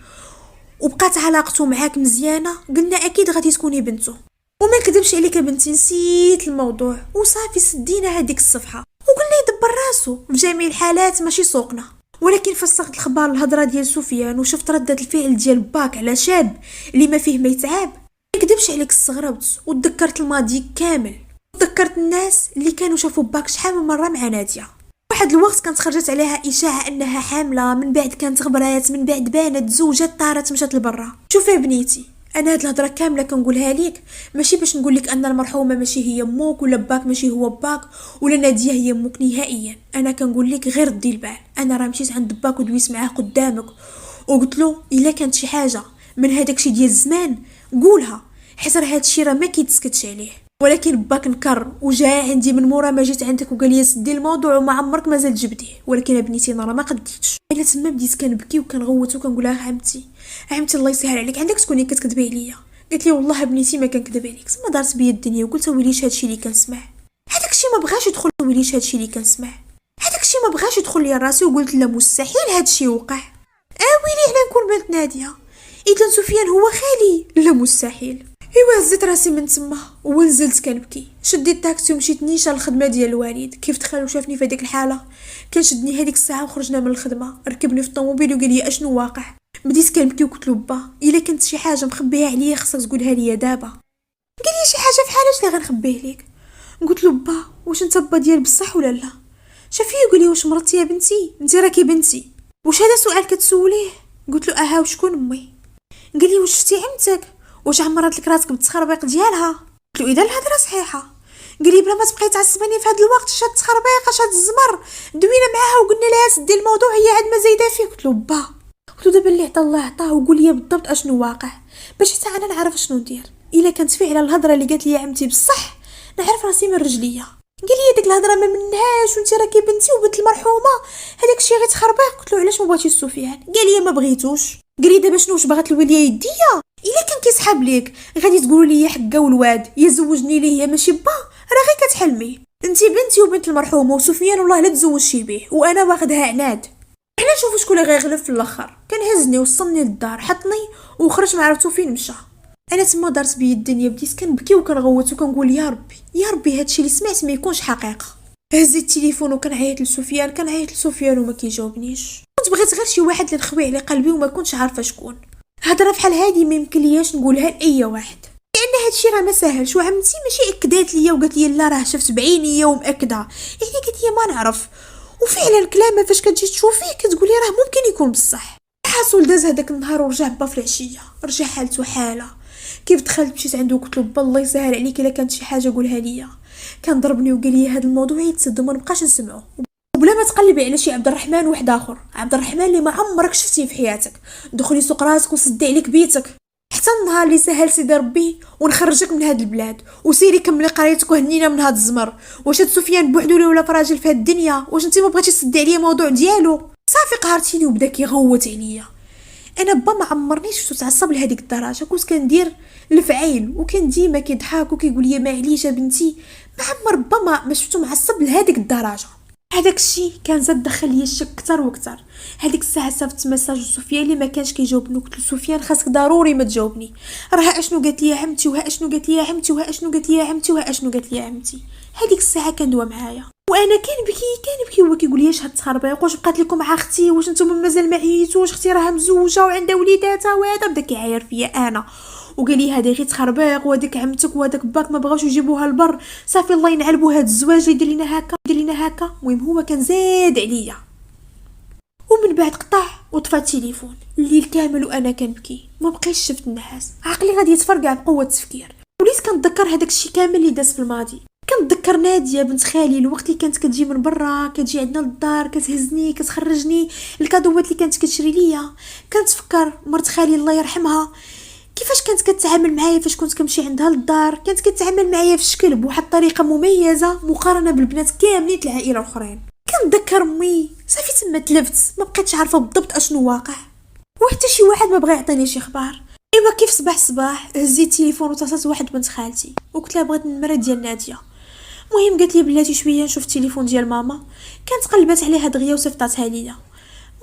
وبقات علاقته معاك مزيانه قلنا اكيد غادي تكوني بنته. وما نكذبش عليك بنتي نسيت الموضوع وصافي سدينا هذيك الصفحه وقلنا يدبر راسو في جميع الحالات ماشي سوقنا. ولكن فسقت الخبر الهضره ديال سفيان وشفت رده الفعل ديال باك على شاب اللي ما فيه ما يتعاب. ما نكذبش عليك استغربت وتذكرت الماضي كامل وتذكرت الناس اللي كانوا شافوا باك شحال من مره مع ناديه. واحد الوقت كانت خرجت عليها اشاعه انها حامله من بعد كانت غبرات من بعد بانت زوجات طارت مشات لبرا. شوفي بنيتي انا هاد الهضره كامله كنقولها ليك ماشي باش نقول لك ان المرحومه ماشي هي امك ولا باك ماشي هو باك ولا ناديه هي امك نهائيا. انا كنقول لك غير ردي البال. انا راه مشيت عند باك ودويت معاه قدامك وقلت له الا كانت شي حاجه من هذاك الشيء ديال الزمان قولها حيت راه هادشي راه ما كيتسكتش عليه. ولكن باك نكر وجا عندي من مورا ما جيت عندك وقال لي سدي الموضوع وما عمرك مازال جبديه. ولكن بنيتي انا راه ما قديتش. انا تما بديت كنبكي وكنغوت وكنقول لها عمتي الله يسهل عليك عندك تكوني كتكذبي عليا. قالت لي والله بنيتي ما كنكذب عليك. ثم دارت بيا الدنيا وقلت ويليش هادشي اللي كنسمع. هذاك الشيء ما بغاش يدخل ويليش هادشي اللي كنسمع. هذاك داكشي ما بغاش يدخل لي راسي وقلت لا مستحيل هادشي وقع. ويلي على نكون بنت ناديه، اذا سفيان هو خالي، لا مستحيل. ايوا هزيت راسي من تما ونزلت كنبكي، شديت الطاكسي ومشيت نيشان للخدمه ديال الوالد. كيف دخل وشافني في هذيك الحاله كان شدني هذيك الساعه وخرجنا من الخدمه، ركبني في الطوموبيل وقال لي اشنو واقع. بديت كنبكي وقلت له با الا كنت شي حاجه مخبيها عليا خصك تقولها لي دابا. قال لي شي حاجه فحال اش اللي غنخبيه لك. قلت له با واش انت با ديال بصح ولا لا؟ شاف فيا قال لي واش مرضتي يا بنتي؟ انت راكي بنتي، واش هذا سؤال كتسوليه؟ قلت له اها وشكون امي؟ قال لي واش شفتي عمتك؟ واش عمرت لك راسك بالتخربيق ديالها؟ قلت له اذا الهضره صحيحه. قال لي بلا ما تبقاي تعصبيني في هذا الوقت، شاد التخربيق شاد الزمر، دوينا معاها وقلنا لها سدي الموضوع هي عاد ما زايده فيه. قلت له با، قلت له دابا اللي عطا الله عطاه وقول لي بالضبط اشنو واقع باش حتى انا نعرف شنو ندير. الا كانت فعلا الهضره اللي قالت لي عمتي بصح نعرف راسي من رجليا. قال لي ديك الهضره ما منهاش وانت راكي بنتي وبنت المرحومه، هذاك الشيء غير تخربيق. قلت له علاش ما بغيتيش سفيان؟ قال لي ما بغيتوش. قال لي دابا شنو واش بغات الوليه يديا؟ الا كان كيسحاب ليك غادي تقولوا لي يا حقه والواد يا زوجني ليه يا ماشي با، راه غير كتحلمي. انت بنتي وبنت المرحومه وسفيان والله لا تزوجتي به وانا واخدها عناد. حنا نشوفوا شكون اللي غيغلب في الاخر. كان هزني وصلني للدار حطني وخرج ما عرفتو فين مشى. انا تما دارت بيا الدنيا، بديت كنبكي وكنغوت وكنقول يا ربي يا ربي هادشي اللي سمعت ما يكونش حقيقه. هزيت التليفون وكنعيط لسفيان وما كيجاوبنيش. كنت بغيت غير شي واحد اللي نخوي على قلبي وما كنتش عارفه شكون. هضره بحال هادي ما يمكن لياش نقولها لاي واحد، لان هادشي راه ما ساهلش. وعمتي ماشي اكدات ليا وقالت لي لا راه شفت بعينيا ومأكده، يعني قالت لي ما نعرف. وفعلا كلامها فاش كتجي تشوفيه كتقولي راه ممكن يكون بصح. حاصل داز هذاك النهار ورجع با في العشيه، رجع حالته حاله. كيف دخلت مشيت عنده وقلت له با الله يسهل عليك الا كانت شي حاجه قولها ليا. كان ضربني وقال لي هذا الموضوع يتسد وما نبقاش نسمعه، وبلا ما تقلبي على شي عبد الرحمن واحد اخر، عبد الرحمن اللي ما عمرك شفتيه في حياتك. دخلي سوق راسك وسدي عليك بيتك حتى النهار اللي سهل سيدي ربي ونخرجك من هاد البلاد، وسيري كملي قرايتك وهنينا من هاد الزمر. واش هاد سفيان بوحدو اللي ولا فراجل في هاد الدنيا؟ واش انت ما بغيتي تسدي عليا موضوع ديالو؟ صافي قهرتيني وبدا كيغوت عليا. انا با ما عمرنيش شفتو تعصب لهاديك الدرجه. كنت كندير الفعيل وكان ديما كيضحك وكيقول لي معليش بنتي. ما عمر با ما شفتو معصب لهاديك الدرجه. هذاك الشيء كان زاد دخل لي الشك اكثر واكثر. هذيك الساعه صيفط مساج لسفيان اللي ما كانش كيجاوبني. قلت له سفيان خاصك ضروري ما تجاوبني، راه اشنو قالت لي عمتي وها اشنو قالت لي عمتي وها اشنو قالت لي عمتي وها اشنو قالت لي عمتي. هذيك الساعه كان دوا معايا وانا كنبكي هو كيقول لي اش هاد التخربيق، واش بقات لكم مع اختي، واش نتوما مازال ما عييتوش، اختي راها مزوجه وعندها وليداتها. وهذا بدا كيعاير فيا انا وقال لي هذه غير تخربيق، وهذيك عمتك وهذاك باك ما بغاوش يجيبوها البر، صافي الله ينعلبوا هاد الزواج يدير لنا هكا. المهم هو كان زاد عليا. ومن بعد قطع وطفى التليفون الليل كامل وانا كنبكي. ما بقيتش شفت الناس، عقلي غادي يتفرقع بقوه التفكير. وليت كنتذكر هذاك الشيء كامل اللي داز في الماضي. كنتذكر ناديه بنت خالي الوقت اللي كانت كتجي من برا، كتجي عندنا للدار، كتهزني كتخرجني الكادوات اللي كانت كتشري ليا. كنتفكر مرت خالي الله يرحمها كيفاش كانت كتعامل معايا فاش كنت كنمشي عندها للدار. كانت كتعامل معايا في شكل بواحد الطريقه مميزه مقارنه بالبنات كاملين العائله الاخرين. كنتذكر امي صافي تما تلفت، ما بقيتش عارفه بالضبط اشنو واقع، وحتى شي واحد ما بغى يعطيني شي اخبار. ايوا كيف صباح هزيت التليفون واتصلت واحد بنت خالتي وقلت لها بغيت النمره ديال ناديه. المهم قالت لي بلاتي شويه نشوف التليفون ديال ماما. كانت قلبات عليها دغيا وصيفطاتها ليا.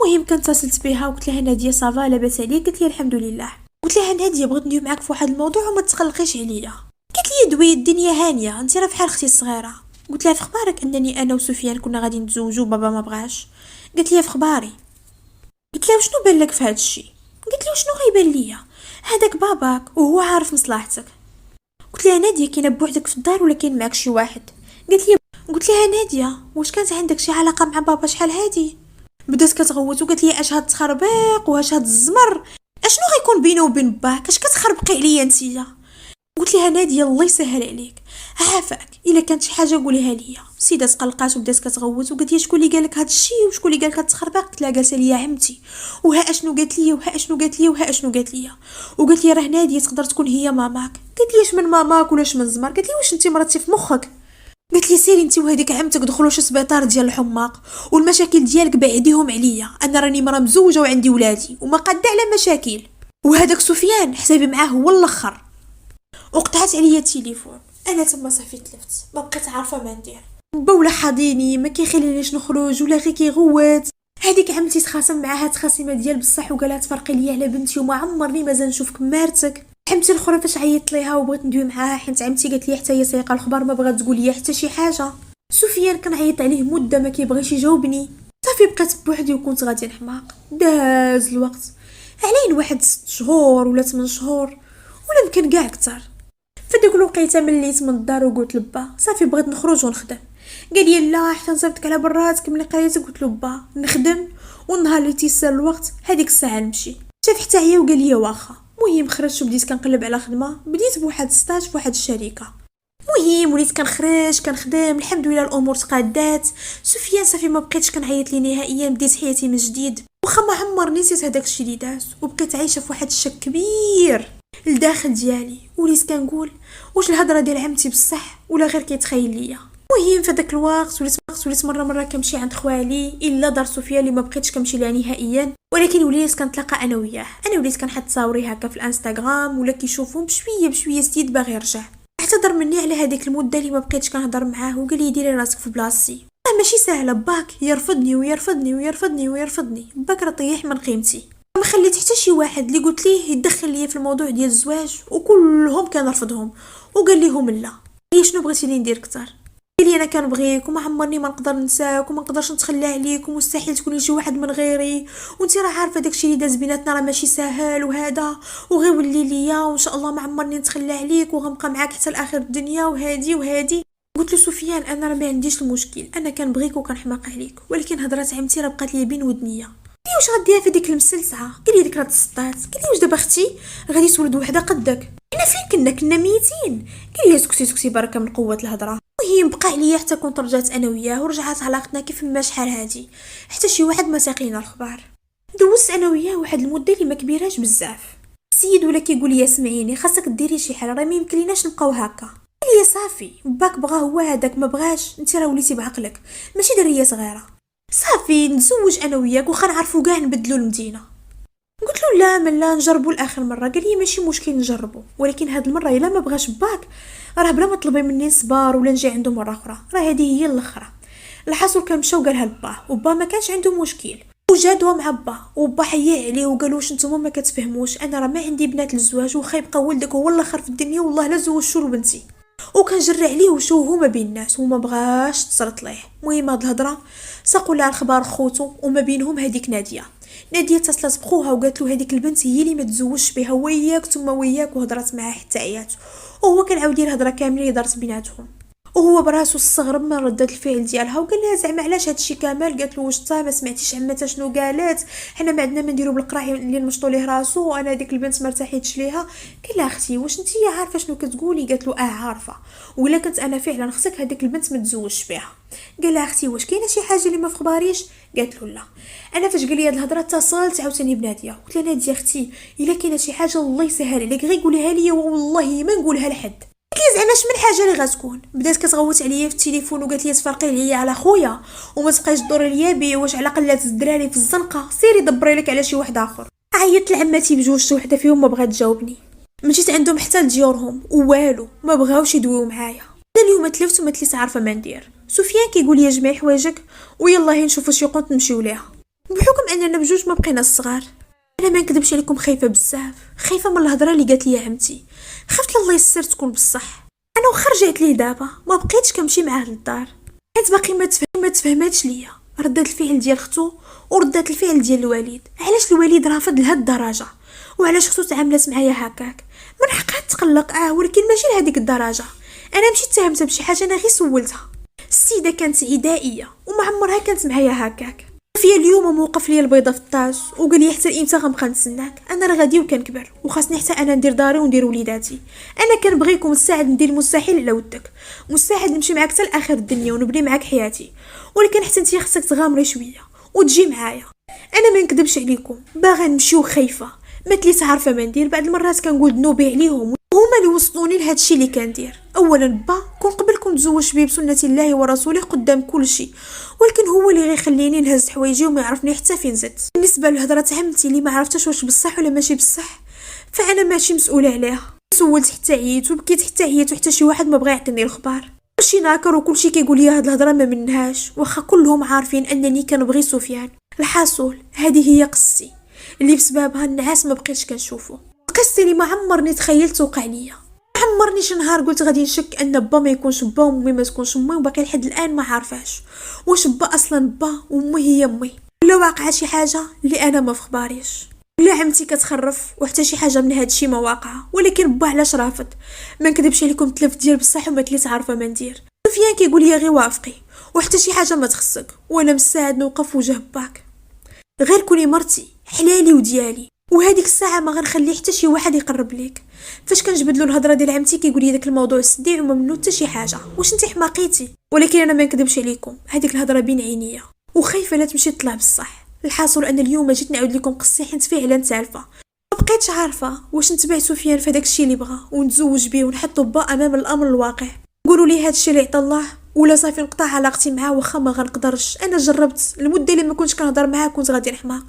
المهم كنت اتصلت بها وقلت لها ناديه صافا لاباس عليك؟ قالت لي الحمد لله. قلت لها ناديه بغيت ندوي معاك في واحد الموضوع وما تقلقيش عليا. قالت لي دوي الدنيا هانيه، انت راه بحال اختي الصغيره. قلت لها في اخبارك انني انا وسفيان كنا غادي نتزوجوا بابا ما بغاش؟ قالت لي في اخباري. قلت لها شنو بان لك في هذا الشيء؟ قالت لي شنو غيبان ليا؟ هذاك باباك وهو عارف مصلحتك. قلت لها ناديه كاينه بوحدك في الدار ولا كاين معك شي واحد؟ قلت لها ناديه واش كانت عندك شي علاقه مع بابا شحال هادي؟ بدات كتغوت وقالت لي اش هاد التخربيق واش هاد الزمر اشنو غيكون بينه وبين باك؟ اش كتخربقي عليا نتيا؟ قلت لها ناديه الله يسهل عليك عافاك الا كانت شي حاجه قوليها ليا. سيده تقلقات وبدات كتغوت وقالت لي شكون اللي قالك هاد الشيء وشكون اللي قالك هاد التخربيق؟ قلت لها قالت لي عمتي وها اشنو قالت لي وها اشنو قالت لي وها اشنو قالت لي. وقالت لي راه ناديه تقدر تكون هي ماماك. قالت لي اش من ماماك ولاش من زمر؟ قالت لي واش انت مرضتي في مخك؟ قالت لي سيري انت وهذيك عمتك دخلوا شي سبيطار ديال الحماق والمشاكل ديالك بعديهم عليا. انا راني مرا مزوجه وعندي ولادي وما قاده على مشاكل. وهذاك سفيان حسابي معاه هو الاخر. وقطعت عليا التليفون. انا تما صافي تلفت ما بقيت عارفه ما ندير. با ولا حاضيني ما كيخلينيش نخرج ولا غير كيغوت. هذيك عمتي تخاصم معاها تخاصيمه ديال بصح وقالها تفرقي ليا على بنتي وما عمرني مازال نشوفك مارتك. عمتي الاخرى فاش عيطت ليها وبغيت ندوي معاها حيت عمتي قالت لي حتى هي سايقه الخبر ما بغات تقول لي حتى شي حاجه. سفيان كنعيط عليه مده ما كيبغيش يجاوبني. صافي بقيت بوحدي وكنت غادي نحماق. داز الوقت علين واحد 6 شهور ولا 8 شهور ولا يمكن كاع اكثر. فديك الوقيته مليت من الدار وقلت لبا صافي بغيت نخرج ونخدم. قال لي لا حتى نصيفطك على برات ملي قريتك. قلت له با نخدم والنهار اللي تيسر الوقت هذيك الساعه نمشي. شاف حتى هي وقال لي واخا. المهم خرجت وبديت كنقلب على خدمه. بديت بواحد ستاج فواحد الشركه. المهم وليت كنخرج كنخدم الحمد لله الامور تقادات. سفيان صافي ما بقيتش كنعيط ليه نهائيا. بديت حياتي من جديد واخا ما عمرني نسيت هذاك الشيء اللي داز وبقيت عايشه في واحد الشك كبير لداخل ديالي. وليت كنقول واش الهضره ديال عمتي بصح ولا غير كيتخيل ليا. المهم في داك الوقت وليت مره كنمشي عند خوالي الا دار سفيان اللي ما بقيتش كنمشي ليها نهائيا. ولكن وليت كنتلاقى انا وياه. انا وليت كنحط صاوري هكا في الانستغرام ولا كيشوفهم بشويه سيد باغي يرجع. اعتذر مني على هذيك المده اللي ما بقيتش كنهضر معاه وقال لي ديري راسك في بلاصتي. ماشي سهله باك يرفضني باك راه طيح من قيمتي. ما خليت حتى شي واحد اللي قلت ليه يدخل ليا في الموضوع ديال الزواج وكلهم كان رفضهم وقال لهم لا. لي شنو بغيتي لي ندير اكثر؟ قال لي انا كنبغيك وما عمرني ما نقدر ننساك وما نقدرش نتخلى عليك ومستحيل تكوني شي واحد من غيري وانت راه عارفه داكشي اللي داز بيناتنا راه ماشي ساهل وهذا وغير ولي ليا وان شاء الله ما عمرني نتخلى عليك وغنبقى معاك حتى لاخر الدنيا وهادي. قلت له سفيان انا راه ما عنديش المشكل انا كنبغيك وكنحماق عليك ولكن هضرات عمتي راه بقات لي بين ودنيا. قال لي واش غديها في ديك المسلسعه؟ قال لي ديك راه تسطات. قال لي واش دابا اختي غادي تولد وحده قدك؟ انا فين كنا ميتين. قال لي سكتي بركه من قوه الهضره. المهم بقى عليا حتى كنت رجعت انا وياه ورجعت علاقتنا كيف ما شحال هادي حتى شي واحد ما ساقينا الخبار. دوزت انا وياه واحد المده اللي ما كبيراش بزاف. السيد ولا كيقول لي اسمعيني خاصك ديري شي حل راه ما يمكنليناش نبقاو هكا. قال لي صافي باك بغا هو هذاك ما بغاش انت راه وليتي بعقلك ماشي دريه صغيره. صافي نتزوج انا وياك وخا نعرفوا كاع نبدلوا المدينه. قلت له لا من لا نجربوا لاخر مره. قال لي ماشي مشكل نجربوا ولكن هاد المره الا ما بغاش باك راه بلا ما طلبي مني نصبر ولا نجي عنده مره اخرى راه هذه هي الاخرى. الحصول كان مشى وقالها لباه وبا ما كانش عنده مشكل وجادوا مع با وبا حيا عليه وقالوا واش نتوما ما كتفهموش انا راه ما عندي بنات للزواج وخا يبقى ولدك هو الاخر في الدنيا والله لا زوجتو بنتي. وكنجري عليه وشوهو ما بين الناس وما بغاش تصرت ليه. المهم هاد الهضره ساقوا لها الخبار خوتو وما بينهم هذيك ناديه اتصلت بخوها وقالت له هذيك البنت هي اللي ما تزوجش بها وياك ثم وياك وهضرت معاه حتى عيات وهو كان عاود الهضره كامله اللي دارت بيناتهم وهو براسو استغرب من ردة الفعل ديالها وقال لها زعما علاش هادشي كامل. قالت له واش ما سمعتيش عمتها شنو قالت حنا ما عندنا ما نديرو بالقرع اللي نمشطو ليه راسو وانا هذيك البنت ما ارتحيتش ليها. قال لها اختي واش نتي عارفه شنو كتقولي؟ قالت له عارفه ولا كنت انا فعلا خصك هذيك البنت ما تزوجش بها. قال لها اختي واش كاينه شي حاجه اللي ما فخباريش؟ قالت له لا. انا فاش قال لي هاد الهضره اتصلت عاوتاني بناديه قلت لها ناديه اختي الا كاينه شي حاجه الله يسهل عليك غير قوليها لي والله ما نقولها لحد. قلت لي زعما شمن حاجه اللي غتكون؟ بدات كتغوت عليا في التليفون وقالت لي تفرقي ليا على خويا وما تبقايش تدوري ليا بيه واش على قلات الدراري في الزنقه سيري دبري لك على شي واحد اخر. عيطت لعماتي بجوج وحده فيهم ما بغات تجاوبني. مشيت عندهم حتى لديورهم والو ما بغاوش يدويو معايا. انا اليوم تلفت وما تليت عارفه ما ندير. سفيان كيقول لي جمعي حوايجك ويلا نشوفوا شي قنت نمشيو ليها بحكم اننا بجوج ما بقينا الصغار. انا ما نكذبش عليكم خايفه بزاف خايفه من الهضره اللي قالت لي عمتي خفت الله يسر تكون بصح. انا وخرجت ليه دابا ما بقيتش كنمشي معاه للدار حيت باقي ما تفهماتش ليا ردات الفعل ديال اختو وردات الفعل ديال الوالد. علاش الوالد رافض لهاد الدرجه وعلاش اختو تعاملات معايا هكاك؟ من حقها تقلق ولكن ماشي لهاديك الدرجه. انا مشيت اتهمتها بشي حاجه انا غير سولتها. السيده كانت عدائيه وما عمرها كانت معايا هكاك. فيا اليوم موقف لي البيضه في الطاس وقال لي حتى امتى غنبقى نتسناك؟ انا راه غادي وكنكبر وخاصني حتى انا ندير داري وندير وليداتي. انا كنبغيكم نساعد ندير المستحيل على ودك مستعد نمشي معاك حتى لاخر الدنيا ونبني معاك حياتي ولكن حتى انت خاصك تغامري شويه وتجي معايا. انا ما نكذبش عليكم باغا نمشيو خايفه ما تليت عارفه ما ندير. بعض المرات كنقول ذنوبي عليهم هما اللي وصلوني لهذا الشيء اللي كندير. اولا با كون قبلكم تزوج بيه بسنه الله ورسوله قدام كل شيء ولكن هو اللي غيخليني نهز حوايجي وما يعرفني حتى فين زدت. بالنسبه لهضره عمتي اللي ما عرفتش واش بصح ولا ماشي بصح فانا ماشي مسؤوله عليها. سولت حتى عييت وبكيت حتى عييت وحتى شي واحد ما بغى يعطيني الخبر. كلشي ناكر وكلشي كيقول لي هاد الهضره ما منهاش، واخا كلهم عارفين انني كنبغي سفيان. الحاصل هذه هي قصتي اللي بسببها النعاس ما بقيتش كنشوفو. قصتي اللي ما عمرني تخيلت وقع ليا. ما عمرني شي نهار قلت غادي نشك ان با ما يكونش با وامي ما تكونش امي، وباقي لحد الان ما عارفاش واش با اصلا با وامي هي امي، ولا واقعه شي حاجه اللي انا ما فخباريش، ولا عمتي كتخرف وحتى شي حاجه من هادشي ما واقعه. ولكن با علاش رافض؟ ما نكذبش عليكم، تلف ديال بصح وما كليت عارفه ما ندير. سفيان كيقول لي غير وافقي وحتى شي حاجه ما تخصك، وانا مستعد نوقف وجه باك، غير كوني مرتي حلالي وديالي. وهذيك الساعه ما غنخلي حتى شي واحد يقرب ليك. فاش كنجبد له الهضره ديال عمتي كيقول لي داك الموضوع سديع وما منو حتى شي حاجه، واش انت حماقيتي؟ ولكن انا ما نكذبش عليكم، هذيك الهضره بين عينيا وخايفه لا تمشي تطلع بصح. الحاصل ان اليوم جيت نعاود لكم قصتي حيت فعلا تالفه. ما بقيتش عارفه واش نتبع سفيان في داك الشيء اللي بغا ونتزوج به ونحطو با امام الامر الواقع، قولوا لي هذا الشيء اللي عطا الله، ولا صافي نقطع علاقتي معاه واخا ما غنقدرش. انا جربت المده اللي ما كنتش كنهضر معاه كنت غادي نحماق.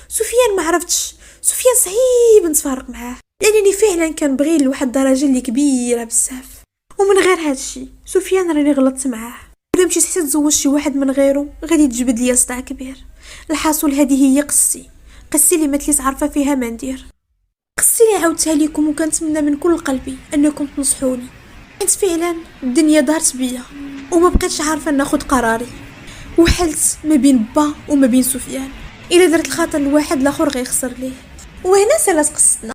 سفيان ما عرفتش، سفيان صعيب نتفارق معاه لانني فعلا كنبغي لواحد الدرجه اللي كبيره بزاف. ومن غير هذا الشيء سفيان راني غلطت معاه، الا مشيت حتى تزوج شي واحد من غيره غادي تجبد ليا صداع كبير. الحاصل هذه هي قصتي اللي ما تليت عارفه فيها ما ندير، قصتي اللي عاودتها لكم وكنتمنى من كل قلبي انكم تنصحوني، حيت فعلا الدنيا دارت بيا وما بقيتش عارفه ناخذ قراري، وحلت ما بين با وما بين سفيان. الا درت الخاطر لواحد الاخر غيخسر ليه. وهنا سالت قصتنا.